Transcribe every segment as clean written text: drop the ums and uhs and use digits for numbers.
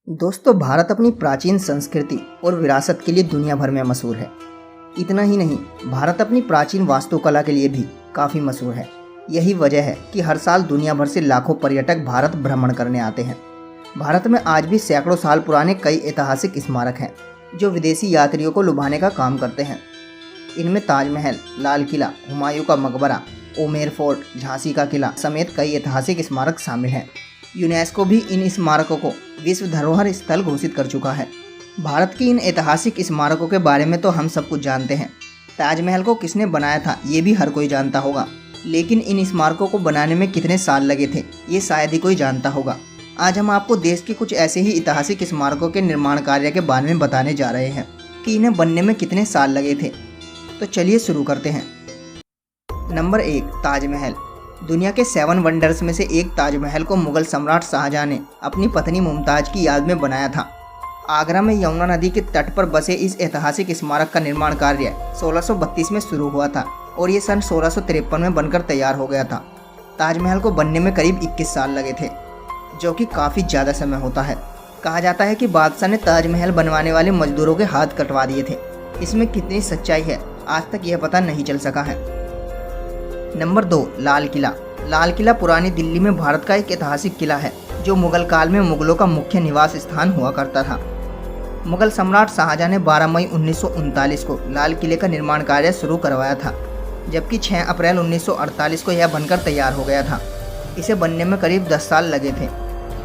दोस्तों, भारत अपनी प्राचीन संस्कृति और विरासत के लिए दुनिया भर में मशहूर है। इतना ही नहीं, भारत अपनी प्राचीन वास्तुकला के लिए भी काफ़ी मशहूर है। यही वजह है कि हर साल दुनिया भर से लाखों पर्यटक भारत भ्रमण करने आते हैं। भारत में आज भी सैकड़ों साल पुराने कई ऐतिहासिक स्मारक हैं जो विदेशी यात्रियों को लुभाने का काम करते हैं। इनमें ताजमहल, लाल किला, हुमायूं का मकबरा, ओमेर फोर्ट, झांसी का किला समेत कई ऐतिहासिक स्मारक शामिल हैं। यूनेस्को भी इन स्मारकों को विश्व धरोहर स्थल घोषित कर चुका है। भारत की इन ऐतिहासिक स्मारकों के बारे में तो हम सब कुछ जानते हैं। ताजमहल को किसने बनाया था ये भी हर कोई जानता होगा, लेकिन इन स्मारकों को बनाने में कितने साल लगे थे ये शायद ही कोई जानता होगा। आज हम आपको देश के कुछ ऐसे ही ऐतिहासिक स्मारकों के निर्माण कार्य के बारे में बताने जा रहे हैं कि इन्हें बनने में कितने साल लगे थे। तो चलिए शुरू करते हैं। नंबर 1, ताजमहल। दुनिया के 7 वंडर्स में से एक ताजमहल को मुगल सम्राट शाहजहां ने अपनी पत्नी मुमताज की याद में बनाया था। आगरा में यमुना नदी के तट पर बसे इस ऐतिहासिक स्मारक का निर्माण कार्य 1632 में शुरू हुआ था और ये सन 1653 में बनकर तैयार हो गया था। ताजमहल को बनने में करीब 21 साल लगे थे, जो कि काफ़ी ज़्यादा समय होता है। कहा जाता है कि बादशाह ने ताजमहल बनवाने वाले मजदूरों के हाथ कटवा दिए थे। इसमें कितनी सच्चाई है आज तक यह पता नहीं चल सका है। नंबर 2, लाल किला। लाल किला पुरानी दिल्ली में भारत का एक ऐतिहासिक किला है जो मुगल काल में मुगलों का मुख्य निवास स्थान हुआ करता था। मुगल सम्राट शाहजहां ने 12 मई 1939 को लाल किले का निर्माण कार्य शुरू करवाया था, जबकि 6 अप्रैल 1948 को यह बनकर तैयार हो गया था। इसे बनने में करीब 10 साल लगे थे।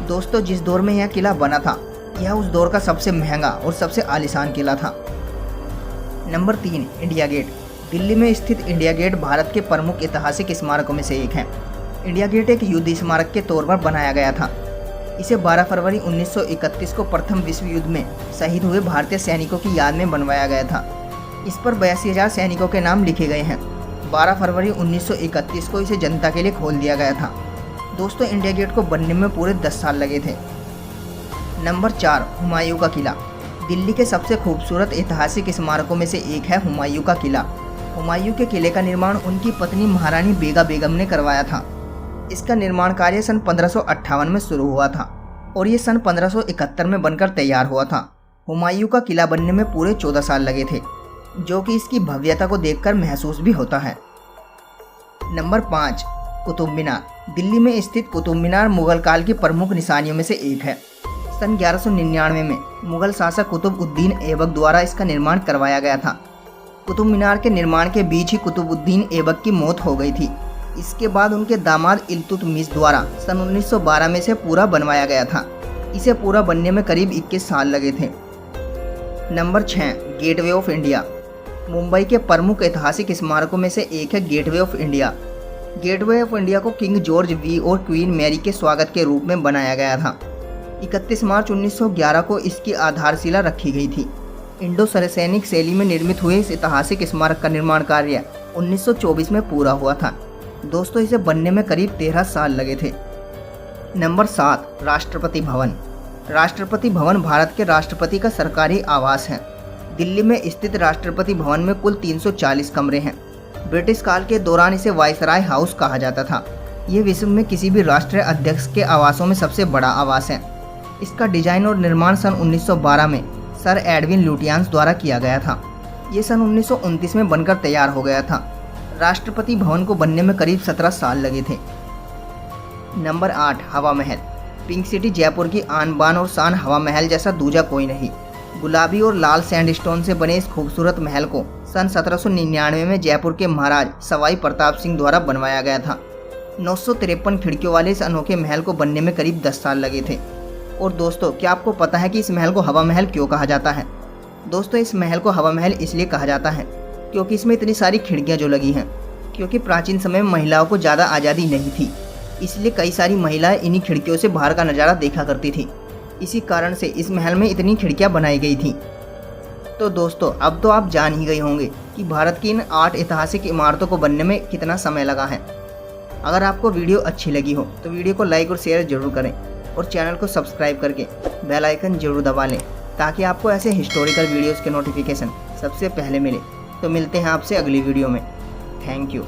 दोस्तों, जिस दौर में यह किला बना था यह उस दौर का सबसे महंगा और सबसे आलीशान किला था। Number 3, India gate. दिल्ली में स्थित इंडिया गेट भारत के प्रमुख ऐतिहासिक स्मारकों में से एक है। इंडिया गेट एक युद्ध स्मारक के तौर पर बनाया गया था। इसे 12 फरवरी 1931 को प्रथम विश्व युद्ध में शहीद हुए भारतीय सैनिकों की याद में बनवाया गया था। इस पर 82,000 सैनिकों के नाम लिखे गए हैं। 12 फरवरी 1931 को इसे जनता के लिए खोल दिया गया था। दोस्तों, इंडिया गेट को बनने में पूरे 10 साल लगे थे। नंबर 4, हुमायूं का किला। दिल्ली के सबसे खूबसूरत ऐतिहासिक स्मारकों में से एक है हुमायूं का किला। हुमायूं के किले का निर्माण उनकी पत्नी महारानी बेगा बेगम ने करवाया था। इसका निर्माण कार्य सन 1558 में शुरू हुआ था और ये सन 1571 में बनकर तैयार हुआ था। हुमायूं का किला बनने में पूरे 14 साल लगे थे, जो कि इसकी भव्यता को देखकर महसूस भी होता है। नंबर 5, कुतुब मीनार। दिल्ली में स्थित कुतुब मीनार मुगल काल की प्रमुख निशानियों में से एक है। सन 1199 में मुगल शासक कुतुबुद्दीन ऐबक द्वारा इसका निर्माण करवाया गया था। कुतुब मीनार के निर्माण के बीच ही कुतुबुद्दीन ऐबक की मौत हो गई थी। इसके बाद उनके दामाद इल्तुतमिश द्वारा सन 1912 में से पूरा बनवाया गया था। इसे पूरा बनने में करीब 21 साल लगे थे। Number 6, gateway of India. Mumbai के प्रमुख ऐतिहासिक स्मारकों में से एक है gateway of India. Gateway of India को किंग जॉर्ज वी और क्वीन मैरी के स्वागत के रूप में बनाया गया था। 31 मार्च 1911 को इसकी आधारशिला रखी गई थी। इंडो सैनिक शैली में निर्मित हुए इस ऐतिहासिक स्मारक का निर्माण कार्य 1924 में पूरा हुआ था। दोस्तों, इसे बनने में करीब 13 साल लगे थे। नंबर 7, राष्ट्रपति भवन। राष्ट्रपति भवन भारत के राष्ट्रपति का सरकारी आवास है। दिल्ली में स्थित राष्ट्रपति भवन में कुल 340 कमरे हैं। ब्रिटिश काल के दौरान इसे वायसराय हाउस कहा जाता था। ये विश्व में किसी भी राष्ट्रीय अध्यक्ष के आवासों में सबसे बड़ा आवास है। इसका डिजाइन और निर्माण सन 1912 में सर एडविन लुटियंस द्वारा किया गया था। ये सन 1929 में बनकर तैयार हो गया था। राष्ट्रपति भवन को बनने में करीब 17 साल लगे थे। नंबर 8, हवा महल। पिंक सिटी जयपुर की आन बान और शान हवा महल जैसा दूजा कोई नहीं। गुलाबी और लाल सैंडस्टोन से बने इस खूबसूरत महल को सन 1799 में जयपुर के महाराज सवाई प्रताप सिंह द्वारा बनवाया गया था। 953 खिड़कियों वाले इस अनोखे महल को बनने में करीब 10 साल लगे थे। और दोस्तों, क्या आपको पता है कि इस महल को हवा महल क्यों कहा जाता है? दोस्तों, इस महल को हवा महल इसलिए कहा जाता है क्योंकि इसमें इतनी सारी खिड़कियां जो लगी हैं। क्योंकि प्राचीन समय में महिलाओं को ज़्यादा आज़ादी नहीं थी, इसलिए कई सारी महिलाएं इन्हीं खिड़कियों से बाहर का नज़ारा देखा करती थी। इसी कारण से इस महल में इतनी खिड़कियां बनाई गई थी। तो दोस्तों, अब तो आप जान ही गए होंगे कि भारत की इन 8 ऐतिहासिक इमारतों को बनने में कितना समय लगा है। अगर आपको वीडियो अच्छी लगी हो तो वीडियो को लाइक और शेयर जरूर करें और चैनल को सब्सक्राइब करके बेल आइकन जरूर दबा लें ताकि आपको ऐसे हिस्टोरिकल वीडियोस के नोटिफिकेशन सबसे पहले मिले। तो मिलते हैं आपसे अगली वीडियो में। Thank you.